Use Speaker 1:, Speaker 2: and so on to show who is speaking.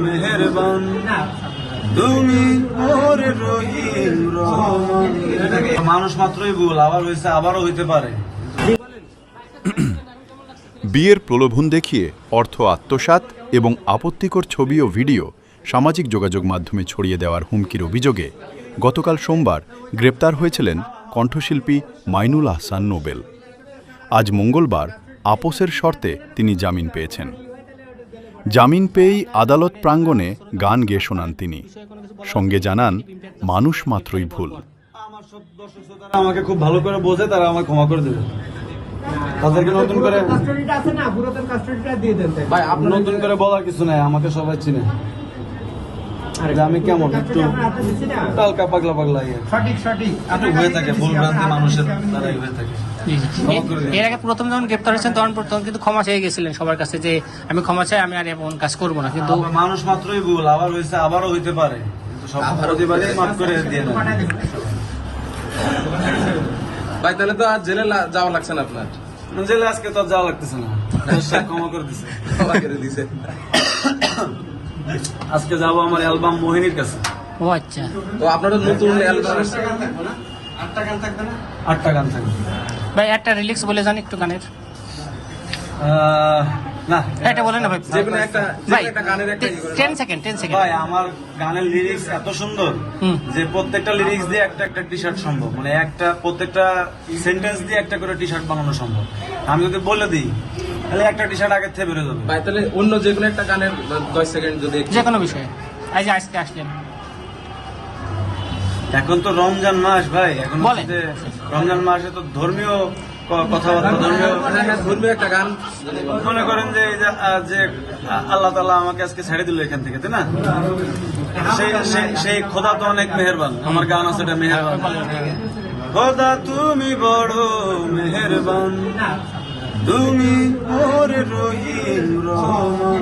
Speaker 1: মেহেরবান, তুমি ওরে রহিম রহমান। মানুষ মাত্রই ভুল, আবার হয়েছে, আবারও হইতে পারে।
Speaker 2: বিয়ের প্রলোভন দেখিয়ে অর্থ আত্মসাৎ এবং আপত্তিকর ছবি ও ভিডিও সামাজিক যোগাযোগ মাধ্যমে ছড়িয়ে দেওয়ার হুমকির অভিযোগে গতকাল সোমবার গ্রেপ্তার হয়েছিলেন কণ্ঠশিল্পী মাইনুল আহসান নোবেল। আজ মঙ্গলবার আপোসের শর্তে তিনি জামিন পেয়েছেন। জামিন পেয়েই আদালত প্রাঙ্গণে গান গেয়ে শোনান তিনি। সঙ্গে জানান, মানুষ মাত্রই ভুল।
Speaker 1: আমার সব দর্শক শ্রোতারা আমাকে খুব ভালো করে বোঝে, তারা আমাকে ক্ষমা করে দেবে। তাদেরকে নতুন করে ভাই, আপনি নতুন করে বলার কিছু নাই, আমাকে সবাই চিনে। আমি কেমন একটু হালকা পাগলা পাগলা একটু হয়ে থাকে, ভুল ভ্রান্তি মানুষের দ্বারাই হয়ে থাকে।
Speaker 3: এর আগে প্রথম যখন গ্রেপ্তার হয়েছেন তখন কিন্তু ক্ষমা চেয়ে গেছিলেন সবার কাছে যে আমি ক্ষমা চাই, আমি আর এমন কাজ করবো না। কিন্তু
Speaker 1: মানুষ মাত্রই ভুল, আবার হয়েছে, আবারও হইতে পারে, কিন্তু সব প্রতিবাদে মাফ করে দিয়ে দেন।
Speaker 4: ভাই তাহলে তো আজ জেলে যাওয়া লাগছে না আপনার?
Speaker 1: জেলে আজকে তো আর যাওয়া লাগতেছে না, ক্ষমা করে দিছে।
Speaker 4: ক্ষমা করে দিছে।
Speaker 1: আজকে যাবো আমার অ্যালবাম মোহিনীর কাছে।
Speaker 3: ও আচ্ছা,
Speaker 4: তো আপনার নতুন অ্যালবাম আসছে,
Speaker 1: 8টা গান থাকবে না? 8টা গান থাকবে।
Speaker 3: ভাই একটা রিলিক্স বলে যান একটু গানের।
Speaker 1: না
Speaker 3: এটা বলেন না ভাই,
Speaker 4: যেকোনো একটা
Speaker 3: ভাই
Speaker 4: গানের একটা
Speaker 3: 10 সেকেন্ড
Speaker 1: ভাই, আমার গানের লিরিক্স এত সুন্দর যে প্রত্যেকটা লিরিক্স দিয়ে একটা একটা টি শার্ট সম্ভব, মানে একটা প্রত্যেকটা সেন্টেন্স দিয়ে একটা করে টি শার্ট বানানো সম্ভব। আমি যদি বলে দিই তাহলে একটা টি শার্ট আগের থেকে বেরো যাবে।
Speaker 4: ভাই তাহলে অন্য যেকোনো একটা গানের 10 সেকেন্ড যদি
Speaker 3: যে কোনো বিষয়ে। এই যে আজকে আসলেন,
Speaker 1: এখন তো রমজান মাস ভাই, এখন
Speaker 3: বলেন।
Speaker 1: হচ্ছে রমজান মাসে তো ধর্মীয় কথাবার্তা,
Speaker 4: ধর্মীয় একটা গান
Speaker 1: মনে করেন যে এই যে আল্লাহ তাআলা আমাকে আজকে ছেড়ে দিল এখান থেকে, তাই না? সেই খোদা তো অনেক মেহেরবান। আমার গান আছে এটা মেহেরবান। খোদা তুমি বড় মেহেরবান, তুমি ওরে রহিম রহমান।